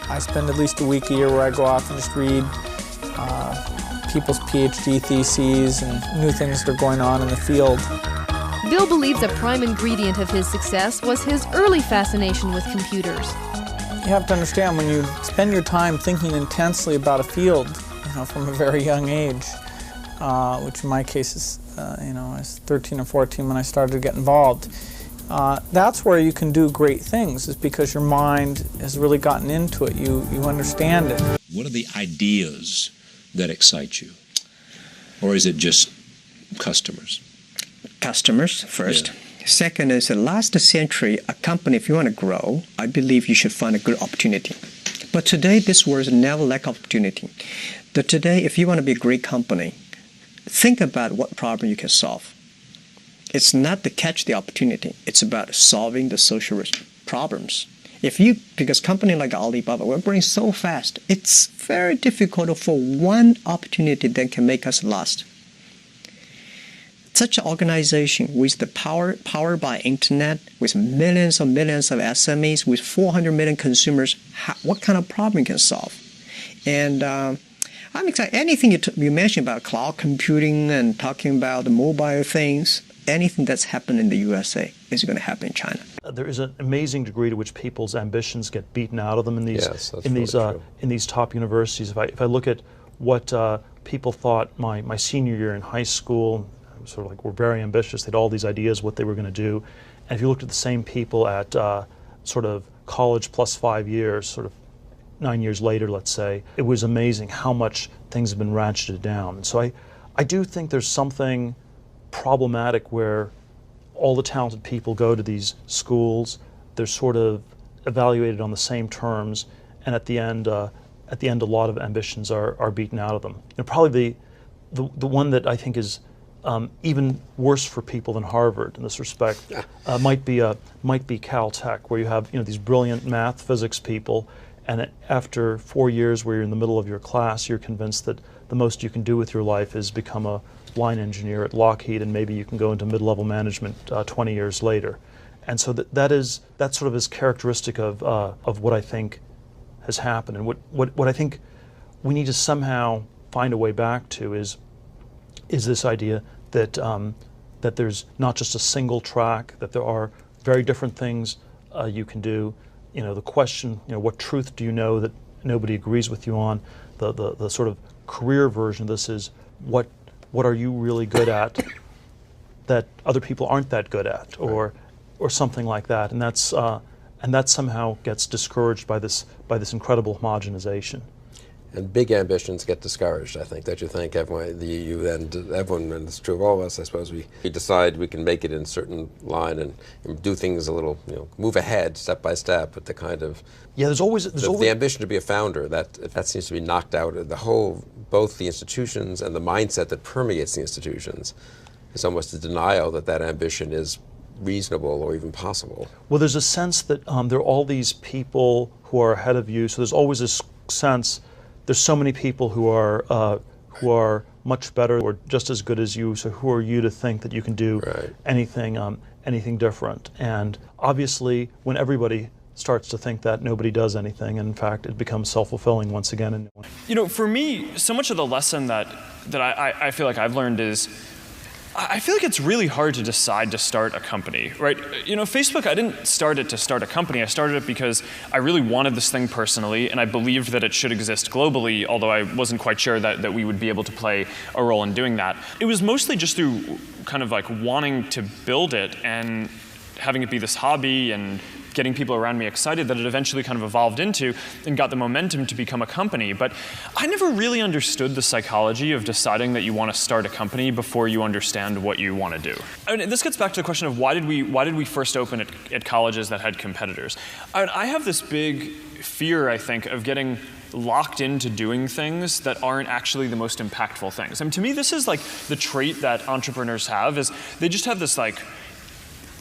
I spend at least a week a year where I go off and just read people's PhD theses and new things that are going on in the field. Bill believes a prime ingredient of his success was his early fascination with computers. You have to understand, when you spend your time thinking intensely about a field, from a very young age, which in my case is, I was 13 or 14 when I started to get involved. That's where you can do great things, is because your mind has really gotten into it. You understand it. What are the ideas that excite you? Or is it just customers? Customers first. Yeah. Second is, last century, a company, if you want to grow, I believe you should find a good opportunity. But today, this world never lack opportunity. But today, if you want to be a great company, think about what problem you can solve. It's not to catch the opportunity. It's about solving the social problems. Because company like Alibaba, we're growing so fast, it's very difficult for one opportunity that can make us last. Such an organization with the power by internet, with millions and millions of SMEs, with 400 million consumers, what kind of problem you can solve? And I'm excited. Anything you mentioned about cloud computing and talking about the mobile things, anything that's happened in the USA is going to happen in China. There is an amazing degree to which people's ambitions get beaten out of them in these top universities. If I look at what people thought my senior year in high school, sort of like were very ambitious. They had all these ideas what they were going to do, and if you looked at the same people at sort of college plus 5 years, sort of 9 years later, let's say, it was amazing how much things have been ratcheted down. And so I do think there's something problematic where all the talented people go to these schools, they're sort of evaluated on the same terms, and at the end a lot of ambitions are beaten out of them. Probably the one that I think is even worse for people than Harvard in this respect might be Caltech, where you have these brilliant math, physics people, and after 4 years where you're in the middle of your class, you're convinced that the most you can do with your life is become a line engineer at Lockheed, and maybe you can go into mid-level management 20 years later. And so that sort of is characteristic of what I think has happened, and what I think we need to somehow find a way back to is this idea that that there's not just a single track, that there are very different things you can do. The question, what truth do you know that nobody agrees with you on? The sort of career version of this is what are you really good at that other people aren't that good at, or something like that, and that somehow gets discouraged by this incredible homogenization. And big ambitions get discouraged, I think. Don't you think? Everyone, and it's true of all of us, I suppose, we decide we can make it in a certain line and do things a little, move ahead step by step, but the kind of... Yeah, there's always the ambition to be a founder, that seems to be knocked out. Both the institutions and the mindset that permeates the institutions is almost a denial that ambition is reasonable or even possible. Well, there's a sense that there are all these people who are ahead of you, so there's always this sense there's so many people who are much better or just as good as you, so who are you to think that you can do anything different? And obviously, when everybody starts to think that, nobody does anything, and in fact, it becomes self-fulfilling once again. For me, so much of the lesson that I feel like I've learned is, I feel like it's really hard to decide to start a company, right? Facebook, I didn't start it to start a company. I started it because I really wanted this thing personally, and I believed that it should exist globally, although I wasn't quite sure that we would be able to play a role in doing that. It was mostly just through kind of like wanting to build it and having it be this hobby and getting people around me excited that it eventually kind of evolved into and got the momentum to become a company. But I never really understood the psychology of deciding that you want to start a company before you understand what you want to do. This gets back to the question of why did we first open at colleges that had competitors? I have this big fear, I think, of getting locked into doing things that aren't actually the most impactful things. To me, this is like the trait that entrepreneurs have, is they just have this like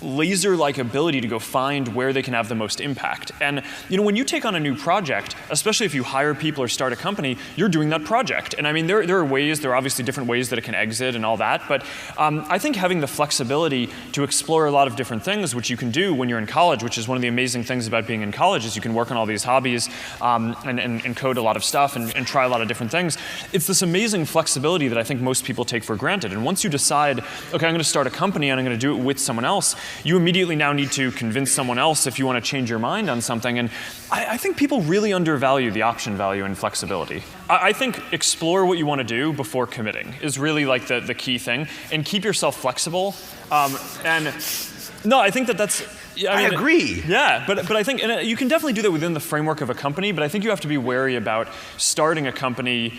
laser-like ability to go find where they can have the most impact. And when you take on a new project, especially if you hire people or start a company, you're doing that project. And I mean, there are obviously different ways that it can exit and all that, but I think having the flexibility to explore a lot of different things, which you can do when you're in college, which is one of the amazing things about being in college, is you can work on all these hobbies and code a lot of stuff and try a lot of different things. It's this amazing flexibility that I think most people take for granted. And once you decide, okay, I'm going to start a company and I'm going to do it with someone else, you immediately now need to convince someone else if you want to change your mind on something. And I think people really undervalue the option value and flexibility. I think explore what you want to do before committing is really like the key thing. And keep yourself flexible. No, I think that's... I agree. Yeah, but I think, and you can definitely do that within the framework of a company, but I think you have to be wary about starting a company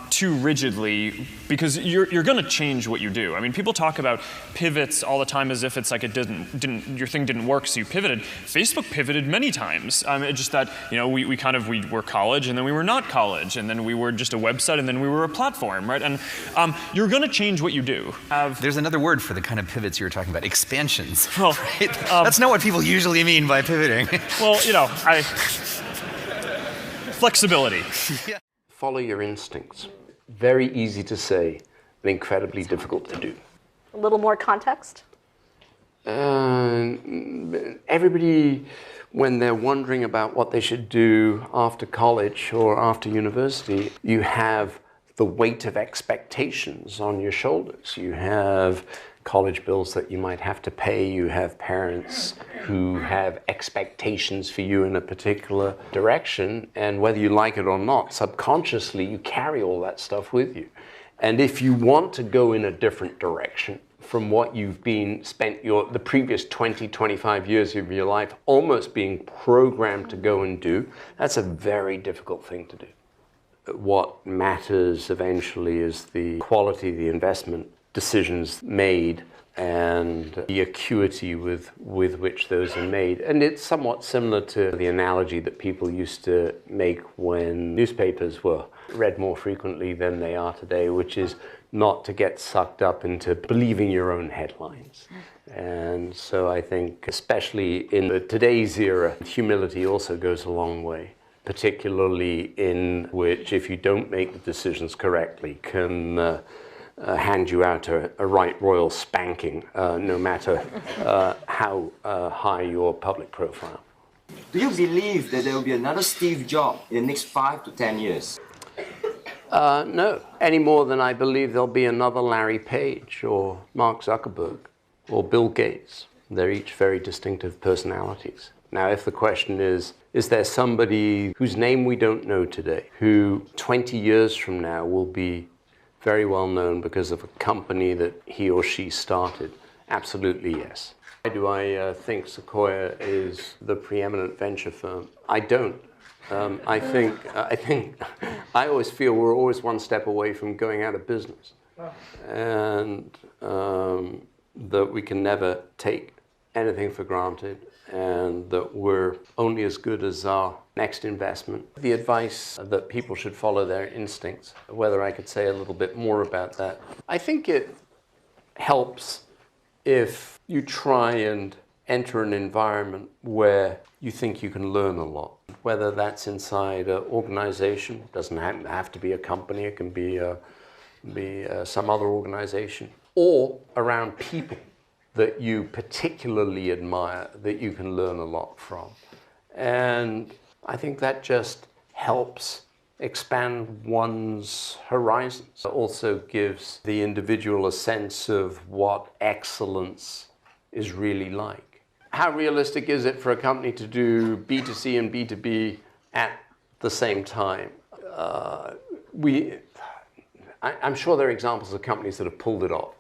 too rigidly, because you're going to change what you do. I mean, people talk about pivots all the time as if it's like your thing didn't work, so you pivoted. Facebook pivoted many times. It's just that we were college, and then we were not college, and then we were just a website, and then we were a platform, right? And you're going to change what you do. There's another word for the kind of pivots you were talking about: expansions. Well, right? That's not what people usually mean by pivoting. Well, flexibility. Yeah. Follow your instincts. Very easy to say, and incredibly difficult to do. A little more context? Everybody, when they're wondering about what they should do after college or after university, you have the weight of expectations on your shoulders. You have college bills that you might have to pay. You have parents who have expectations for you in a particular direction, and whether you like it or not, subconsciously you carry all that stuff with you. And if you want to go in a different direction from what you've spent the previous 20, 25 years of your life almost being programmed to go and do, that's a very difficult thing to do. What matters eventually is the quality of the investment decisions made and the acuity with which those are made. And it's somewhat similar to the analogy that people used to make when newspapers were read more frequently than they are today, which is not to get sucked up into believing your own headlines. And so I think, especially in today's era, humility also goes a long way, particularly in which, if you don't make the decisions correctly, can hand you out a right royal spanking, no matter how high your public profile. Do you believe that there will be another Steve Jobs in the next 5 to 10 years? No, any more than I believe there'll be another Larry Page or Mark Zuckerberg or Bill Gates. They're each very distinctive personalities. Now, if the question is there somebody whose name we don't know today, who 20 years from now will be very well known because of a company that he or she started? Absolutely yes. Why do I think Sequoia is the preeminent venture firm? I don't. I always feel we're always one step away from going out of business, and that we can never take anything for granted, and that we're only as good as our next investment. The advice that people should follow their instincts, whether I could say a little bit more about that. I think it helps if you try and enter an environment where you think you can learn a lot, whether that's inside an organization. It doesn't have to be a company, it can be some other organization, or around people that you particularly admire, that you can learn a lot from. And I think that just helps expand one's horizons. It also gives the individual a sense of what excellence is really like. How realistic is it for a company to do B2C and B2B at the same time? I'm sure there are examples of companies that have pulled it off.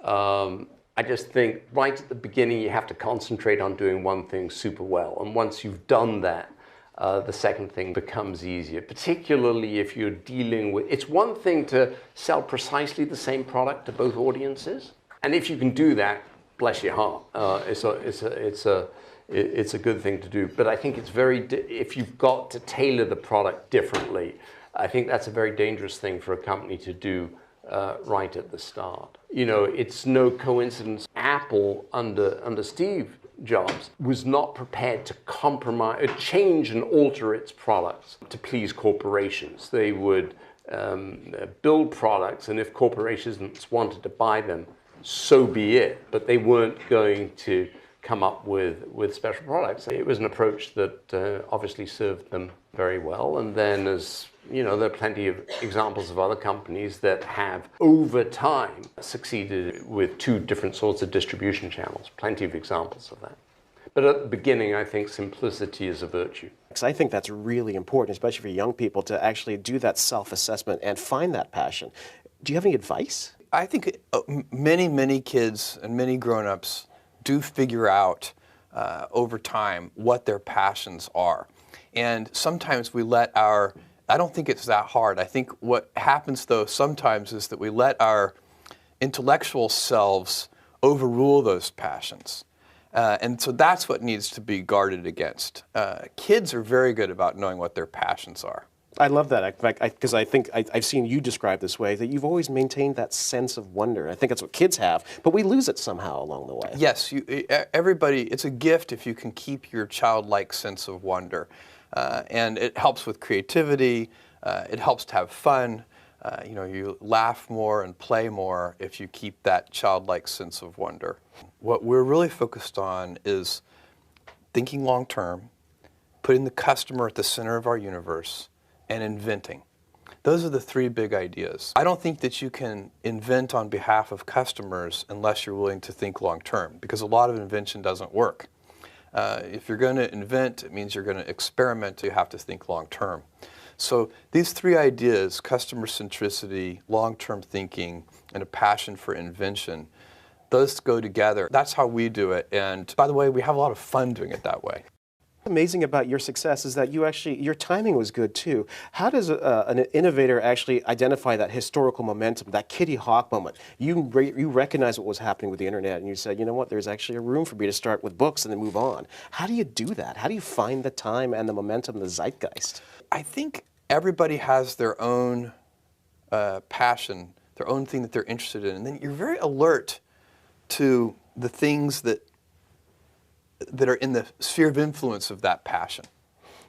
I just think right at the beginning you have to concentrate on doing one thing super well. And once you've done that, the second thing becomes easier, particularly if you're dealing with... It's one thing to sell precisely the same product to both audiences. And if you can do that, bless your heart, it's a good thing to do. But I think it's if you've got to tailor the product differently, I think that's a very dangerous thing for a company to do right at the start. You know, it's no coincidence Apple under Steve Jobs was not prepared to compromise, change and alter its products to please corporations. They would build products, and if corporations wanted to buy them, so be it. But they weren't going to come up with special products. It was an approach that obviously served them very well. And then, as you know, there are plenty of examples of other companies that have, over time, succeeded with two different sorts of distribution channels. Plenty of examples of that. But at the beginning, I think simplicity is a virtue. I think that's really important, especially for young people, to actually do that self-assessment and find that passion. Do you have any advice? I think many kids and many grown-ups do figure out over time what their passions are. And sometimes we let I don't think it's that hard. I think what happens, though, sometimes is that we let our intellectual selves overrule those passions. And so that's what needs to be guarded against. Kids are very good about knowing what their passions are. I love that, because I think I've seen you describe this way, that you've always maintained that sense of wonder. I think that's what kids have, but we lose it somehow along the way. Yes, everybody, it's a gift if you can keep your childlike sense of wonder. And it helps with creativity, it helps to have fun. You know, you laugh more and play more if you keep that childlike sense of wonder. What we're really focused on is thinking long term, putting the customer at the center of our universe, and inventing. Those are the three big ideas. I don't think that you can invent on behalf of customers unless you're willing to think long term, because a lot of invention doesn't work. If you're going to invent, it means you're going to experiment. You have to think long term. So these three ideas, customer centricity, long-term thinking, and a passion for invention, those go together. That's how we do it. And by the way, we have a lot of fun doing it that way. What's amazing about your success is that your timing was good too. How does an innovator actually identify that historical momentum, that Kitty Hawk moment? You recognize what was happening with the internet, and you said, you know what, there's actually a room for me to start with books and then move on. How do you do that? How do you find the time and the momentum, the zeitgeist? I think everybody has their own passion, their own thing that they're interested in, and then you're very alert to the things that are in the sphere of influence of that passion.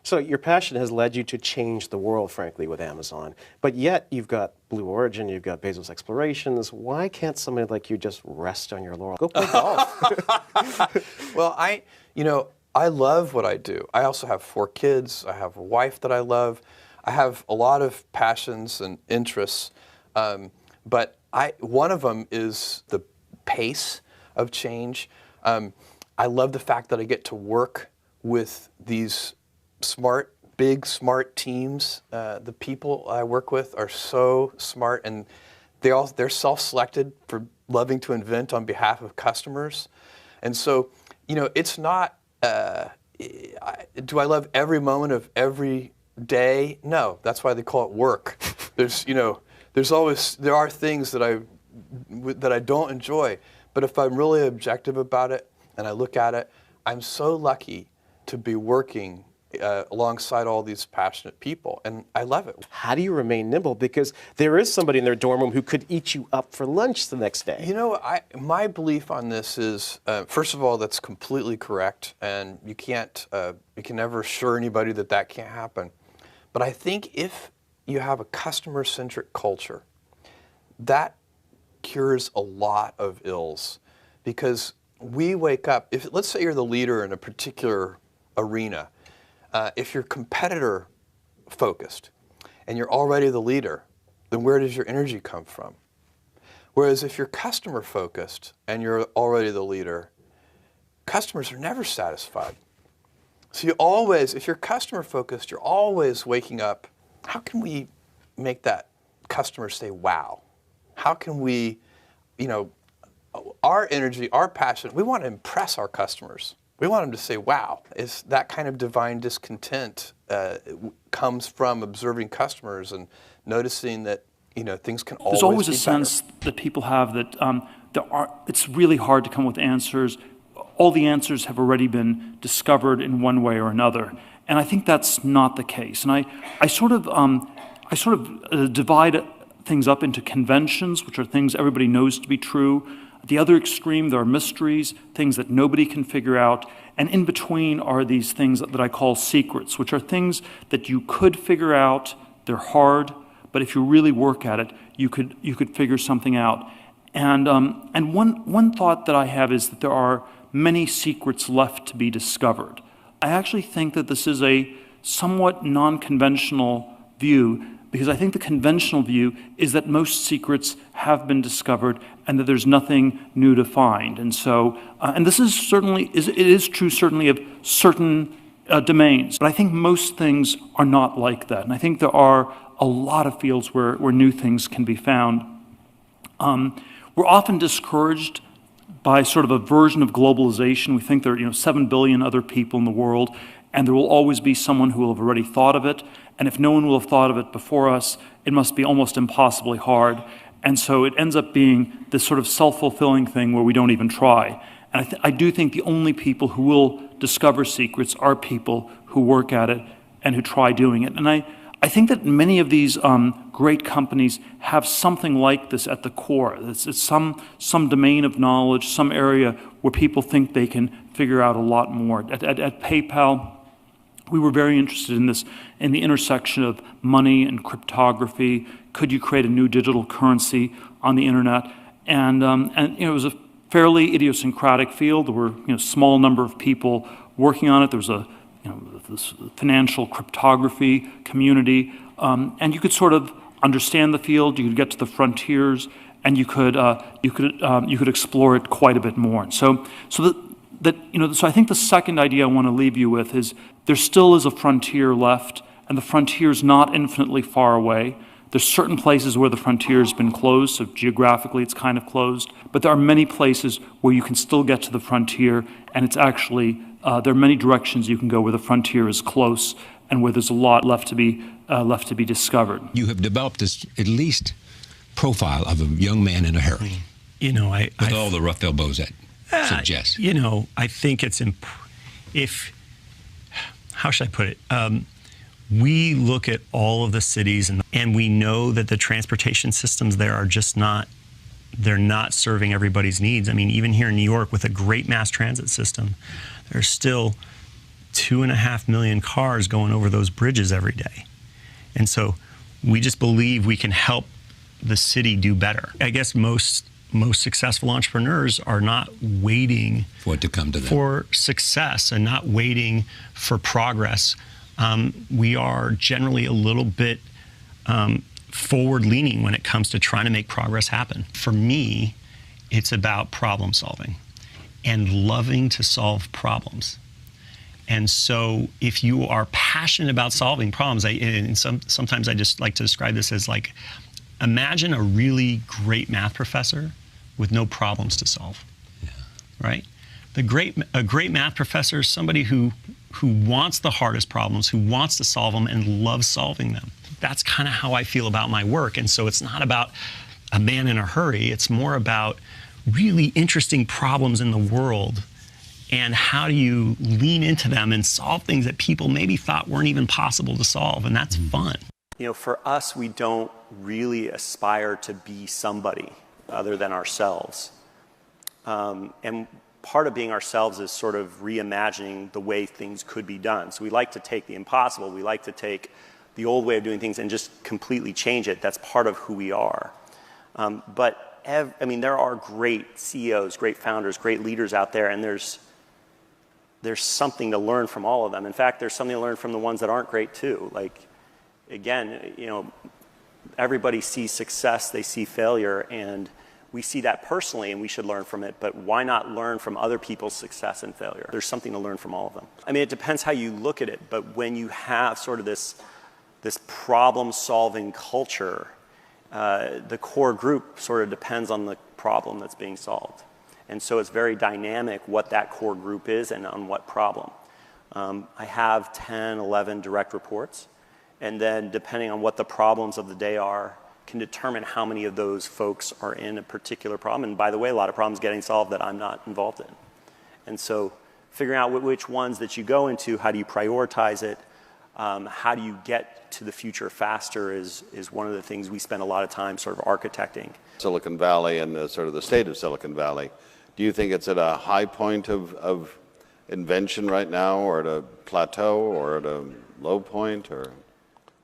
So your passion has led you to change the world, frankly, with Amazon. But yet you've got Blue Origin, you've got Bezos Explorations. Why can't somebody like you just rest on your laurel? Go play golf. Well, I love what I do. I also have 4 kids. I have a wife that I love. I have a lot of passions and interests, but one of them is the pace of change. I love the fact that I get to work with these big, smart teams. The people I work with are so smart, and they're self-selected for loving to invent on behalf of customers. And so, it's not, do I love every moment of every day? No, that's why they call it work. There are things that I don't enjoy, but if I'm really objective about it and I look at it, I'm so lucky to be working alongside all these passionate people, and I love it. How do you remain nimble? Because there is somebody in their dorm room who could eat you up for lunch the next day. My belief on this is, first of all, that's completely correct, and you can never assure anybody that can't happen. But I think if you have a customer-centric culture, that cures a lot of ills, because we wake up, let's say you're the leader in a particular arena, if you're competitor focused and you're already the leader, then where does your energy come from? Whereas if you're customer focused and you're already the leader, customers are never satisfied. So if you're customer focused, you're always waking up, how can we make that customer say wow? How can we, our energy, our passion, we want to impress our customers. We want them to say, wow. It's that kind of divine discontent comes from observing customers and noticing that, things can always be better. There's always a sense that people have that it's really hard to come up with answers. All the answers have already been discovered in one way or another. And I think that's not the case. And I sort of divide things up into conventions, which are things everybody knows to be true. At the other extreme, there are mysteries, things that nobody can figure out. And in between are these things that I call secrets, which are things that you could figure out. They're hard, but if you really work at it, you could figure something out. And one thought that I have is that there are many secrets left to be discovered. I actually think that this is a somewhat non-conventional view, because I think the conventional view is that most secrets have been discovered and that there's nothing new to find. And so, and this is certainly, it is true certainly of certain domains, but I think most things are not like that. And I think there are a lot of fields where new things can be found. We're often discouraged by sort of a version of globalization. We think there are 7 billion other people in the world, and there will always be someone who will have already thought of it. And if no one will have thought of it before us, it must be almost impossibly hard. And so it ends up being this sort of self-fulfilling thing where we don't even try. And I do think the only people who will discover secrets are people who work at it and who try doing it. And I think that many of these great companies have something like this at the core. It's some domain of knowledge, some area where people think they can figure out a lot more. At PayPal, we were very interested in this, in the intersection of money and cryptography. Could you create a new digital currency on the internet? And it was a fairly idiosyncratic field. There were a small number of people working on it. There was this financial cryptography community, and you could sort of understand the field. You could get to the frontiers, and you could explore it quite a bit more. And so I think the second idea I want to leave you with is there still is a frontier left, and the frontier is not infinitely far away. There's certain places where the frontier has been closed, so geographically it's kind of closed, but there are many places where you can still get to the frontier, and it's actually, there are many directions you can go where the frontier is close and where there's a lot left to be discovered. You have developed this at least profile of a young man in a hurry. With all the rough elbows that suggest. I think it's how should I put it? We look at all of the cities and we know that the transportation systems there are just they're not serving everybody's needs. I mean, even here in New York with a great mass transit system, there's still 2.5 million cars going over those bridges every day. And so we just believe we can help the city do better. I guess most successful entrepreneurs are not waiting for it to come to them, for success, and not waiting for progress. We are generally a little bit forward-leaning when it comes to trying to make progress happen. For me, it's about problem solving and loving to solve problems. And so if you are passionate about solving problems, sometimes I just like to describe this as like, imagine a really great math professor with no problems to solve, right? A great math professor is somebody who wants the hardest problems, who wants to solve them and loves solving them. That's kind of how I feel about my work. And so it's not about a man in a hurry. It's more about really interesting problems in the world and how do you lean into them and solve things that people maybe thought weren't even possible to solve. And that's fun. For us, we don't really aspire to be somebody other than ourselves. And part of being ourselves is sort of reimagining the way things could be done. So we like to take the impossible, we like to take the old way of doing things and just completely change it. That's part of who we are. But there are great CEOs, great founders, great leaders out there, and there's something to learn from all of them. In fact, there's something to learn from the ones that aren't great too. Like, again, everybody sees success, they see failure, and we see that personally and we should learn from it, but why not learn from other people's success and failure? There's something to learn from all of them. I mean, it depends how you look at it, but when you have sort of this problem-solving culture, the core group sort of depends on the problem that's being solved. And so it's very dynamic what that core group is and on what problem. I have 10, 11 direct reports, and then depending on what the problems of the day are, can determine how many of those folks are in a particular problem. And by the way, a lot of problems getting solved that I'm not involved in. And so figuring out which ones that you go into, how do you prioritize it, how do you get to the future faster is one of the things we spend a lot of time sort of architecting. Silicon Valley and the state of Silicon Valley, do you think it's at a high point of invention right now, or at a plateau, or at a low point, or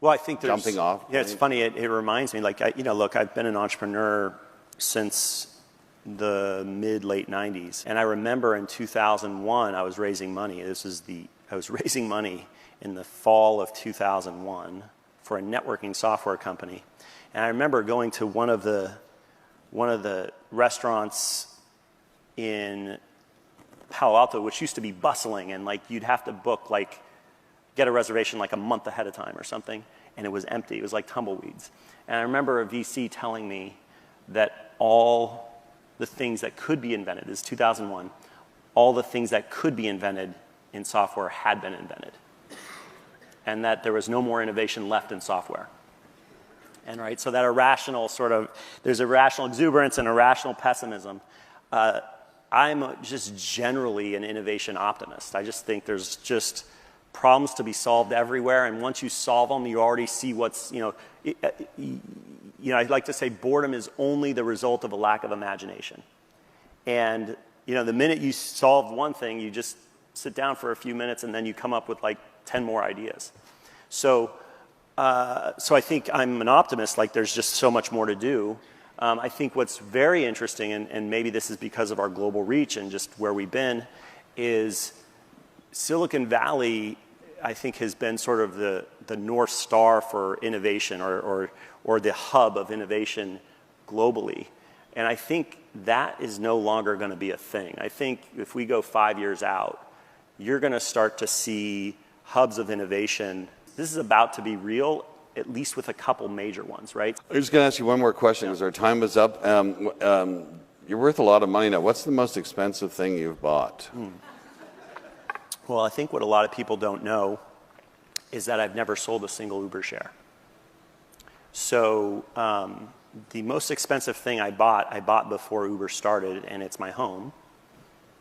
well, I think there's jumping off? Yeah, it's funny. It reminds me, like, look, I've been an entrepreneur since the mid-late 90s, and I remember in 2001 I was raising money. I was raising money in the fall of 2001 for a networking software company, and I remember going to one of the restaurants in Palo Alto, which used to be bustling, and like you'd have to book, like, get a reservation like a month ahead of time or something, and it was empty. It was like tumbleweeds. And I remember a VC telling me that all the things that could be invented, this is 2001, all the things that could be invented in software had been invented, and that there was no more innovation left in software. And right, so that irrational sort of, there's irrational exuberance and irrational pessimism. I'm just generally an innovation optimist. I just think there's just problems to be solved everywhere, and once you solve them, you already see what's, I'd like to say boredom is only the result of a lack of imagination. And, the minute you solve one thing, you just sit down for a few minutes and then you come up with like 10 more ideas. So I think I'm an optimist, like there's just so much more to do. I think what's very interesting, and maybe this is because of our global reach and just where we've been, is Silicon Valley, I think, has been sort of the North Star for innovation, or the hub of innovation globally. And I think that is no longer going to be a thing. I think if we go 5 years out, you're going to start to see hubs of innovation. This is about to be real, at least with a couple major ones, right? I'm just going to ask you one more question because our time is up. You're worth a lot of money now. What's the most expensive thing you've bought? Well, I think what a lot of people don't know is that I've never sold a single Uber share. So the most expensive thing I bought before Uber started, and it's my home,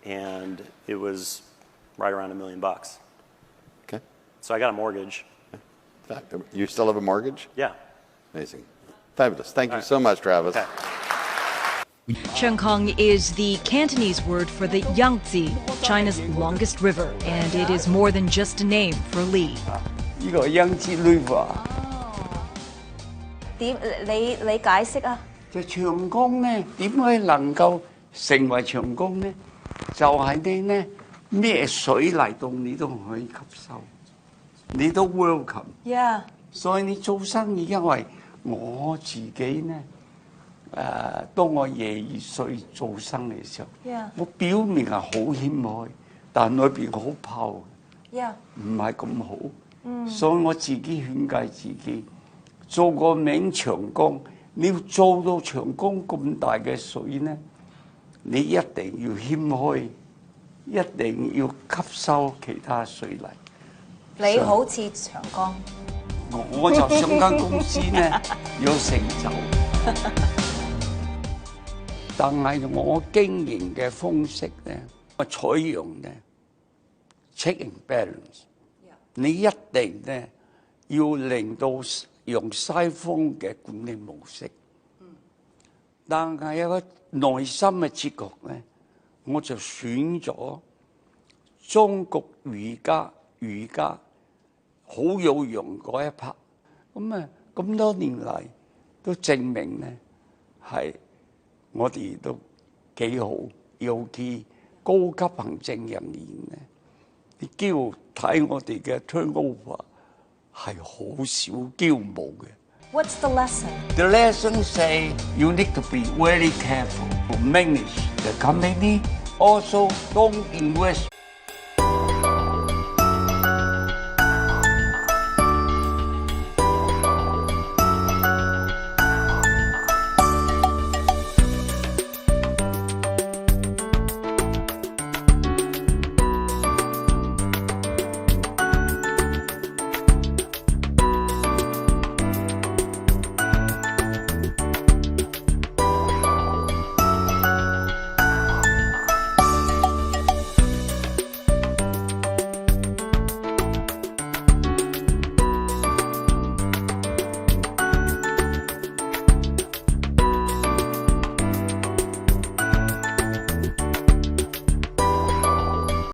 and it was right around $1 million. Okay. So I got a mortgage. You still have a mortgage? Yeah. Amazing. Fabulous. Thank you so much, Travis. Okay. Cheung is the Cantonese word for the Yangtze, China's longest river, and it is more than just a name for Lee. 呢個 Yangtze River 點你解釋啊？就長江咧點解能夠成為長江咧？就係你咧咩水嚟到你都可以吸收，你都 welcome。Yeah。所以你做生意，因為我自己咧。當我22歲做生意嘅時候， Yeah. 我表面係好謙虛，但裏邊好泡， Yeah. 唔係咁好。所以我自己勸誡自己，做個名長江，你要做到長江咁大嘅水呢，你一定要謙虛，一定要吸收其他水嚟。你好似長江，我就想間公司呢有成就。但係我經營嘅方式咧，我採用咧 check and balance。你一定咧要令到用西方嘅管理模式，但係有個內心嘅哲學咧，我就選咗中國儒家好有用嗰一 part。咁多年嚟都證明咧係。我哋都幾好，尤其高級行政人員咧，你驕睇我哋嘅 turnover 係好少驕傲嘅。What's the lesson? The lesson say you need to be very careful to manage the company. Also, don't invest